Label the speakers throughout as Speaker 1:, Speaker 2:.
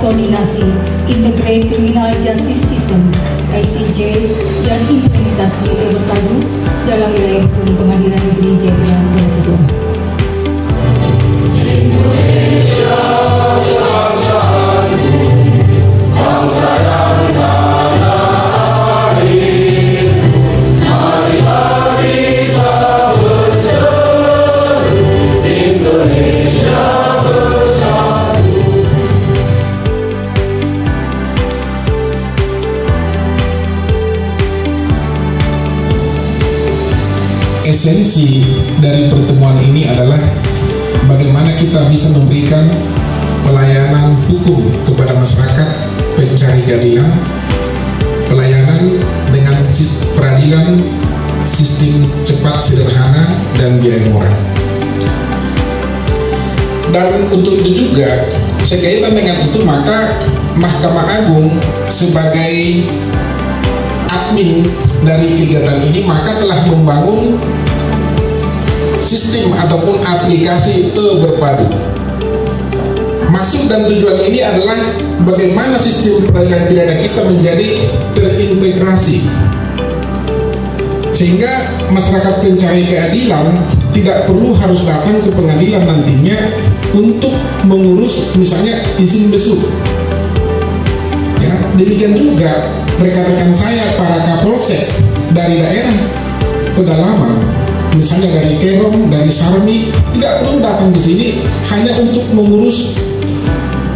Speaker 1: koordinasi Integrated Criminal Justice System (ICJ) dan implementasi berpadu dalam wilayah hukum Pengadilan Negeri Jayapura tersebut.
Speaker 2: Esensi dari pertemuan ini adalah bagaimana kita bisa memberikan pelayanan hukum kepada masyarakat pencari keadilan, pelayanan dengan peradilan sistem cepat, sederhana, dan biaya murah. Dan untuk itu juga, sekaitan dengan itu maka Mahkamah Agung sebagai admin dari kegiatan ini maka telah membangun sistem ataupun aplikasi e-berpadu. Maksud dan tujuan ini adalah bagaimana sistem peradilan pidana kita menjadi terintegrasi sehingga masyarakat pencari keadilan tidak perlu harus datang ke pengadilan nantinya untuk mengurus misalnya izin besuk. Ya, demikian juga rekan-rekan saya para kapolsek dari daerah pedalaman, misalnya dari Kerom, dari Sarmi, tidak perlu datang ke sini hanya untuk mengurus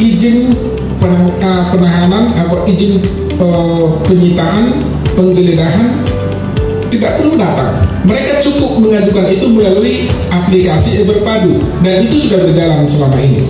Speaker 2: izin penahanan atau izin penyitaan, penggeledahan, tidak perlu datang. Mereka cukup mengajukan itu melalui aplikasi e-berpadu dan itu sudah berjalan selama ini.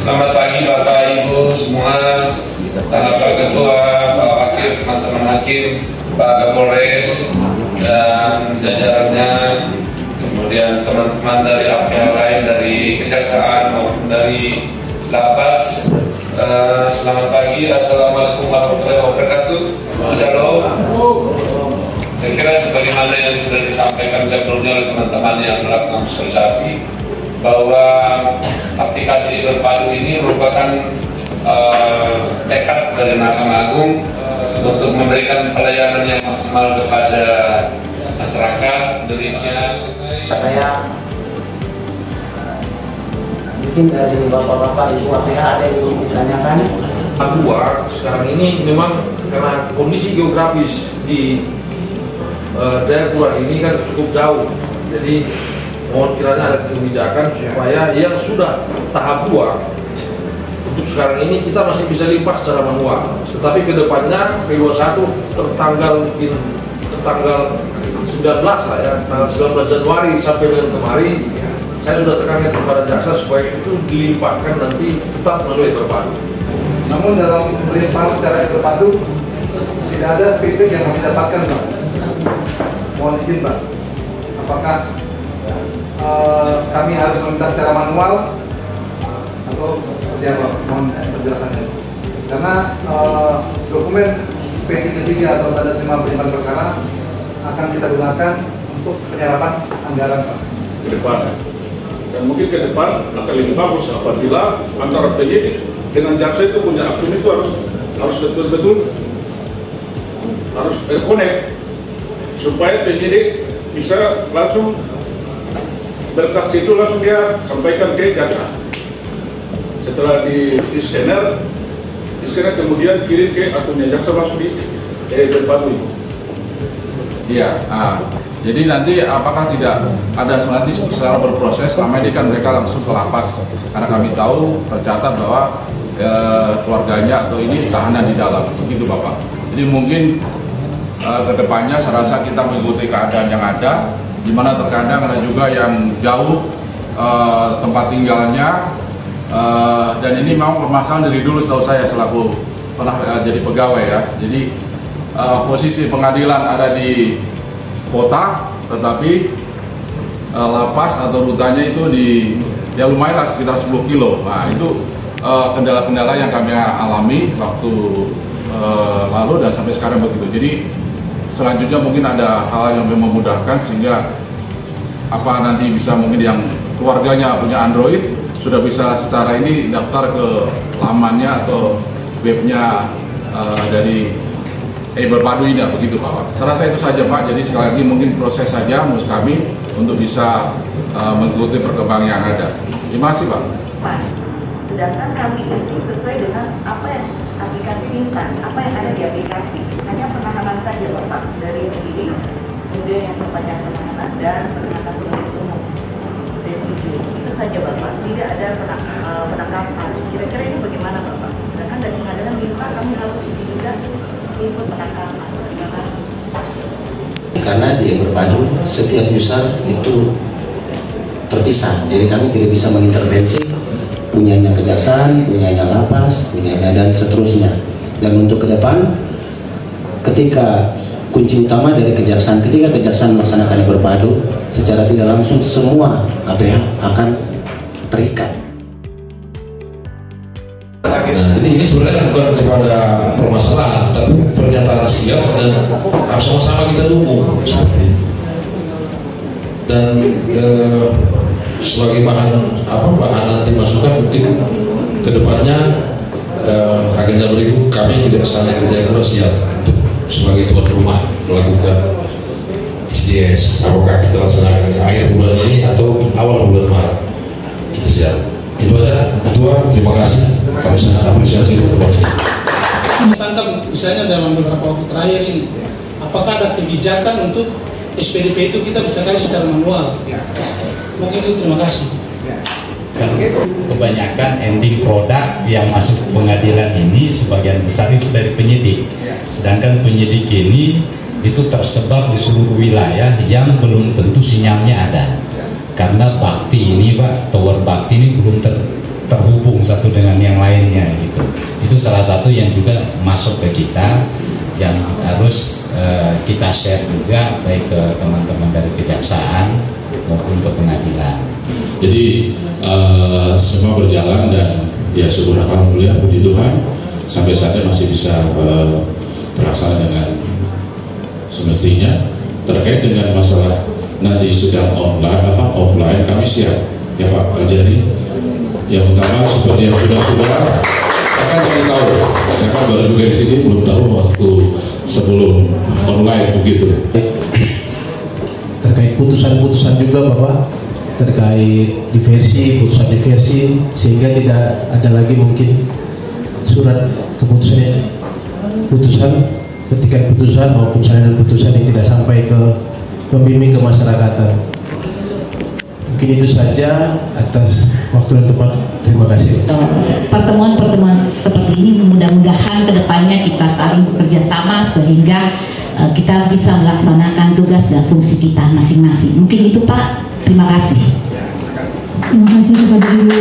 Speaker 3: Selamat pagi Bapak Ibu semua, Pak Ketua, Pak Wakil, teman-teman hakim, Pak Kapolres dan jajarannya, kemudian teman-teman dari pihak lain dari Kejaksaan maupun dari Lapas. Selamat pagi, Assalamualaikum warahmatullahi wabarakatuh. Shalom. Saya kira sebagaimana yang sudah disampaikan sebelumnya oleh teman-teman yang melakukan sosialisasi, bahwa aplikasi berpadu ini merupakan tekad dari Mahkamah Agung untuk memberikan pelayanan yang maksimal kepada masyarakat Indonesia.
Speaker 4: Saya mungkin dari bapak-bapak ibu APH ada yang ingin ditanyakan.
Speaker 5: Papua sekarang ini memang karena kondisi geografis di Jayapura ini kan cukup jauh, jadi mohon kiranya ada kebijakan supaya yang sudah tahap 2 untuk sekarang ini kita masih bisa limpah secara manual, tetapi kedepannya P21 tertanggal 19 lah ya, tanggal 19 Januari sampai dengan kemarin saya sudah tekankan kepada jaksa supaya itu dilimpahkan nanti tetap melalui berpadu.
Speaker 6: Namun dalam pelimpahan secara berpadu tidak ada feedback yang kami dapatkan, Pak. Mohon izin, Pak. Apakah kami harus meminta secara manual atau seperti apa? Mohon penjelasannya. Karena dokumen P33 atau tanda terima penyimpanan perkara akan kita gunakan untuk penyerapan anggaran, Pak.
Speaker 7: Ke depan. Dan mungkin ke depan akan lebih bagus apabila antara penyidik dengan jaksa itu punya akun itu harus betul-betul harus connect supaya penyidik bisa langsung berkas itu langsung dia sampaikan ke jaksa. Setelah di scanner kemudian kirim ke akunnya jaksa langsung di berpadu.
Speaker 8: Iya. Jadi nanti apakah tidak ada nanti secara berproses, selama ini kan mereka langsung ke lapas karena kami tahu tercatat bahwa keluarganya atau ini tahanan di dalam, begitu Bapak. Jadi mungkin kedepannya saya rasa kita mengikuti keadaan yang ada, di mana terkadang ada juga yang jauh tempat tinggalnya, dan ini memang permasalahan dari dulu setahu saya selaku pernah jadi pegawai ya. Jadi posisi pengadilan ada di kota, tetapi lapas atau rutanya itu di ya lumayan lah sekitar 10 kilo. Nah itu kendala-kendala yang kami alami waktu lalu dan sampai sekarang begitu. Jadi selanjutnya mungkin ada hal yang memudahkan sehingga nanti bisa mungkin yang keluarganya punya Android sudah bisa secara ini daftar ke lamannya atau webnya dari Berpadu ini, begitu Pak. Saya rasa itu saja Pak. Jadi sekali lagi mungkin proses saja menurut kami untuk bisa mengikuti perkembangan yang ada. Terima kasih Pak.
Speaker 9: Sedangkan kami ini sesuai dengan apa yang aplikasi minta, apa yang ada di aplikasi. Hanya penahanan saja Bapak, dari penyidik, kemudian yang perpanjangan penahanan dan penahanan penuntut umum. Itu saja Bapak, tidak ada penangkapan. Kira-kira ini bagaimana Bapak? Sedangkan dari pengadilan minta kami harus isi juga input penangkapan.
Speaker 10: Karena di Berpadu setiap user itu terpisah, jadi kami tidak bisa mengintervensi punyanya kejaksaan, punyanya lapas, punyanya dan seterusnya. Dan untuk ke depan, ketika kunci utama dari kejaksaan, ketika kejaksaan melaksanakan Berpadu, secara tidak langsung semua APH akan terikat.
Speaker 11: Nah, ini sebenarnya bukan kepada permasalahan, tapi pernyataan siap dan sama-sama kita dukung seperti itu. Dan sebagai bahan nanti masukan mungkin kedepannya agenda berikut kami Kejaksaan Negeri Jayapura siap untuk sebagai tuan rumah melakukan SJS. Apakah kita laksanakan di akhir bulan ini atau awal bulan Maret? Kita siap. Itu aja Ketua, terima kasih. Kami sangat apresiasi pertemuan ini.
Speaker 12: Tangkap misalnya dalam beberapa waktu terakhir ini, apakah ada kebijakan untuk SPDP itu kita bisa kasih secara manual? Mungkin itu, terima kasih.
Speaker 13: Kebanyakan ending produk yang masuk ke pengadilan ini sebagian besar itu dari penyidik. Sedangkan penyidik ini itu tersebar di seluruh wilayah yang belum tentu sinyalnya ada. Karena bakti ini Pak, tower bakti ini belum terhubung satu dengan yang lainnya gitu. Itu salah satu yang juga masuk ke kita, yang harus kita share juga baik ke teman-teman dari kejaksaan maupun ke pengadilan.
Speaker 11: Jadi semua berjalan dan ya syukur alhamdulillah puji Tuhan sampai saat ini masih bisa terlaksana dengan semestinya. Terkait dengan masalah nanti sedang offline kami siap ya Pak Kajari. Yang utama seperti yang sudah akan kami tahu. Saya kan baru juga di sini belum tahu waktu sebelum online begitu.
Speaker 14: Terkait putusan-putusan juga Bapak, terkait diversi, putusan diversi, sehingga tidak ada lagi mungkin surat keputusan petikan putusan maupun salinan putusan yang tidak sampai ke pembimbing kemasyarakatan. Mungkin itu saja atas waktu dan tempat. Terima kasih.
Speaker 15: Pertemuan-pertemuan seperti ini mudah-mudahan kedepannya kita saling bekerja sama sehingga kita bisa melaksanakan tugas dan fungsi kita masing-masing. Mungkin itu Pak. Terima kasih.
Speaker 1: Terima kasih kepada Ibu.